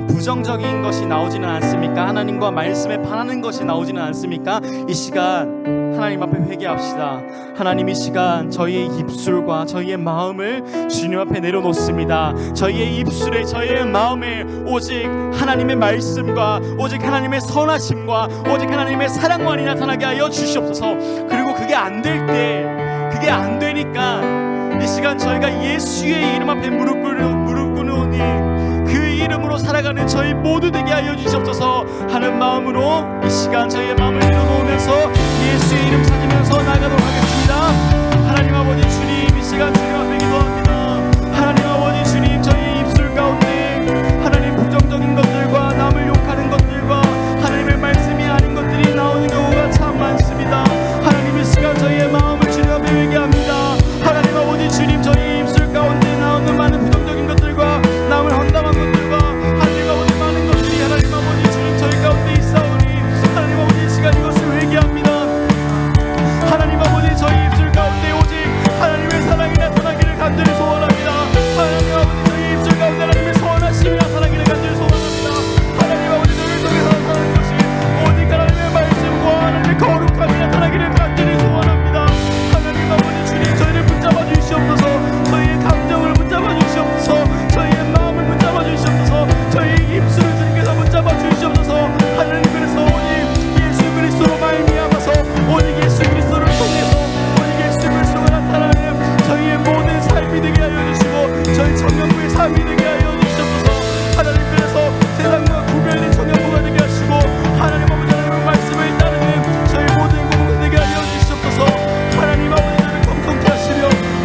부정적인 것이 나오지는 않습니까? 하나님과 말씀에 반하는 것이 나오지는 않습니까? 이 시간 하나님 앞에 회개합시다. 하나님, 이 시간 저희의 입술과 저희의 마음을 주님 앞에 내려놓습니다. 저희의 입술에, 저희의 마음에 오직 하나님의 말씀과 오직 하나님의 선하심과 오직 하나님의 사랑만이 나타나게 하여 주시옵소서. 그리고 그게 안 될 때, 그게 안 되니까 이 시간 저희가 예수의 이름 앞에 무릎 꿇으니 그 이름으로 살아가는 저희 모두 되게 하여 주시옵소서 하는 마음으로 이 시간 저희의 마음을 내려놓으면서 예수의 이름 찾으면서 나가도록 하겠습니다. 하나님 아버지 주님, 이 시간 주님 앞에 기도합니다. 하나님 아버지 주님, 저희의 입술 가운데 하나님 부정적인 것들과 남을 욕하는 것들과 하나님의 말씀이 아닌 것들이 나오는 경우가 참 많습니다. 하나님, 이 시간 저희의 마음을 주님 앞에 회개합니다. 하나님 아버지 주님, 저희 입술 가운데 나오는 많은 부정적인 것들과 남을 험담한 것들과 하나님 아버지 많은 것들이 하나님 아버지 주님 저희 가운데 있사오니 하나님 아버지 이 시간 이것을 회개합니다. 하나님 아버지 저희 입술 가운데 오직 하나님의 사랑이 나타나기를 간절히 소원합니다. 하나님 아버지 저희 입술 가운데 하나님의 선하심이 나타나기를 간절히 소원합니다. 하나님 아버지 저를 통해서 나타나는 것이 오직 하나님의 말씀과 하나님의 거룩함이 나타나기를 간절히 소원합니다. 하나님 아버지 주님, 저희를 붙잡아 주시옵소서. 저희의 감정을 붙잡아 주시옵소서. 저희의 마음을 붙잡아 주시옵소서. 저희의 입술을 주님께서 붙잡아 주시옵소서. 하나님, 그래서 오직 예수 그리스도로 말미암아서 오직 예수 그리스도를 통해서 오직 예수 그리스도가 나타나는 저희의 모든 삶이 되게 하여 주시고 저희 청년부의 삶이 되게 하여 주시옵소서. 하나님, 그래서 세상과 구별된 청년부가 되게 하시고 하나님 아버지 하나님의 말씀을 따르는 저희 모든 공동체 되게 하여 주시옵소서. 하나님 아버지 저를 겸손케 하시며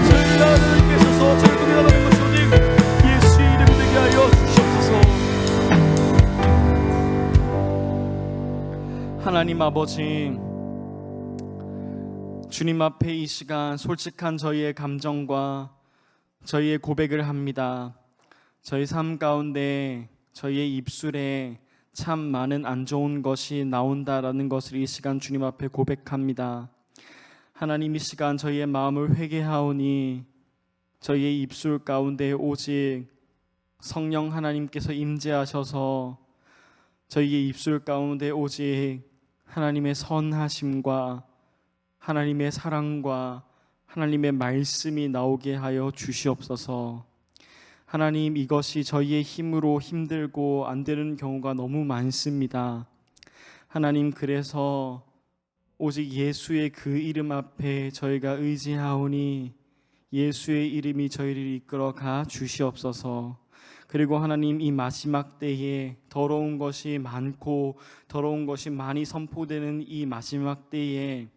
저희를 나아가게 하셔서 저를 통해 나가는 것이 오직 예수의 이름 되게 하여 주시옵소서. 하나님 아버지, 주님 앞에 이 시간 솔직한 저희의 감정과 저희의 고백을 합니다. 저희 삶 가운데 저희의 입술에 참 많은 안 좋은 것이 나온다라는 것을 이 시간 주님 앞에 고백합니다. 하나님, 이 시간 저희의 마음을 회개하오니 저희의 입술 가운데 오직 성령 하나님께서 임재하셔서 저희의 입술 가운데 오직 하나님의 선하심과 하나님의 사랑과 하나님의 말씀이 나오게 하여 주시옵소서. 하나님, 이것이 저희의 힘으로 힘들고 안 되는 경우가 너무 많습니다. 하나님, 그래서 오직 예수의 그 이름 앞에 저희가 의지하오니 예수의 이름이 저희를 이끌어가 주시옵소서. 그리고 하나님, 이 마지막 때에 더러운 것이 많고 더러운 것이 많이 선포되는 이 마지막 때에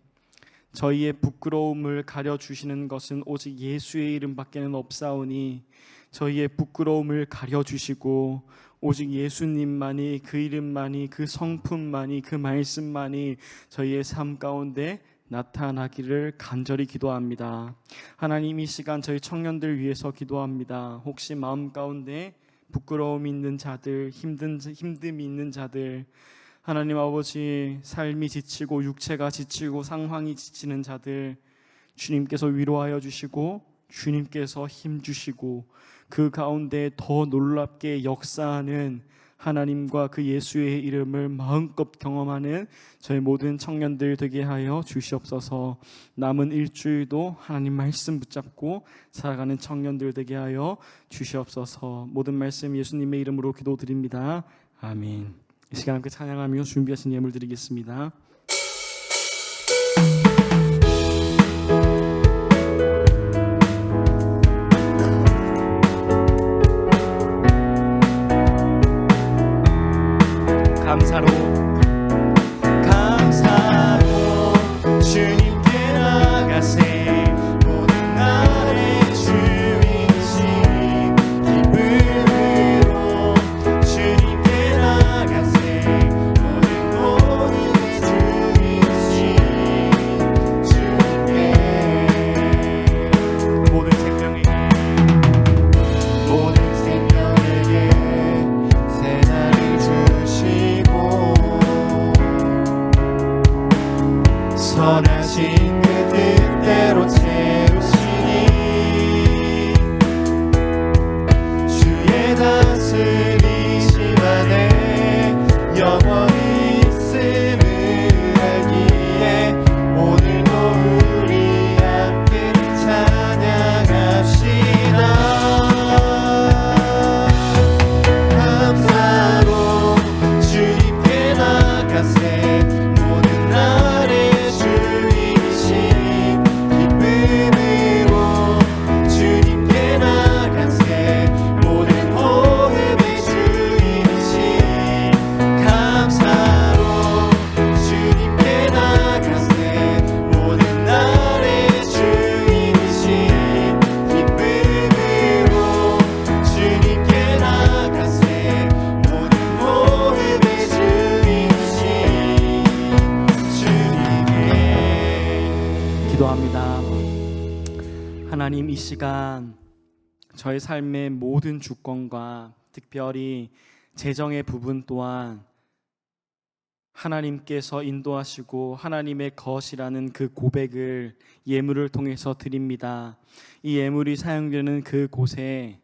저희의 부끄러움을 가려주시는 것은 오직 예수의 이름밖에는 없사오니 저희의 부끄러움을 가려주시고 오직 예수님만이, 그 이름만이, 그 성품만이, 그 말씀만이 저희의 삶 가운데 나타나기를 간절히 기도합니다. 하나님, 이 시간 저희 청년들 위해서 기도합니다. 혹시 마음 가운데 부끄러움이 있는 자들, 힘듦이 있는 자들, 하나님 아버지 삶이 지치고 육체가 지치고 상황이 지치는 자들 주님께서 위로하여 주시고 주님께서 힘 주시고 그 가운데 더 놀랍게 역사하는 하나님과 그 예수의 이름을 마음껏 경험하는 저희 모든 청년들 되게 하여 주시옵소서. 남은 일주일도 하나님 말씀 붙잡고 살아가는 청년들 되게 하여 주시옵소서. 모든 말씀 예수님의 이름으로 기도드립니다. 아멘. 이 시간 함께 찬양하며 준비하신 예물 드리겠습니다. 감사로 주님께 나가세. 모든 날의 주이신 기쁨으로 주님께 나가세. 모든 고민의 주이신 주님께 모든 생명에게 새 날을 주시고 이 시간 저의 삶의 모든 주권과 특별히 재정의 부분 또한 하나님께서 인도하시고 하나님의 것이라는 그 고백을 예물을 통해서 드립니다. 이 예물이 사용되는 그 곳에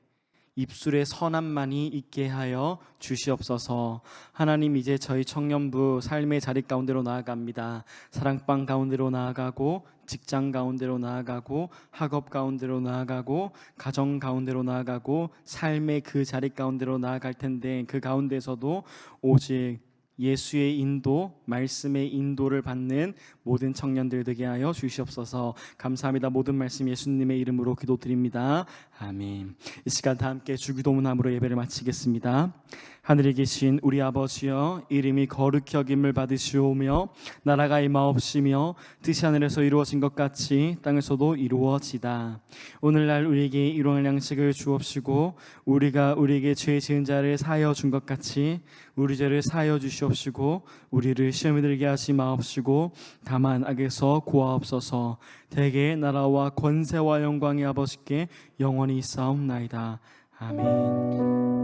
입술에 선함만이 있게 하여 주시옵소서. 하나님, 이제 저희 청년부 삶의 자리 가운데로 나아갑니다. 사랑방 가운데로 나아가고 직장 가운데로 나아가고 학업 가운데로 나아가고 가정 가운데로 나아가고 삶의 그 자리 가운데로 나아갈 텐데, 그 가운데서도 오직 예수의 인도, 말씀의 인도를 받는 모든 청년들 되게 하여 주시옵소서. 감사합니다. 모든 말씀 예수님의 이름으로 기도드립니다. 아멘. 이 시간 다 함께 주기도문함으로 예배를 마치겠습니다. 하늘에 계신 우리 아버지여, 이름이 거룩히 여김을 받으시오며 나라가 임하옵시며 뜻이 하늘에서 이루어진 것 같이 땅에서도 이루어지다. 오늘날 우리에게 일용할 양식을 주옵시고 우리가 우리에게 죄 지은 자를 사하여 준 것 같이 우리 죄를 사하여 주시옵시고 우리를 시험에 들게 하지 마옵시고 다만 악에서 구하옵소서. 대개 나라와 권세와 영광이 아버지께 영원히 있사옵나이다. 아멘.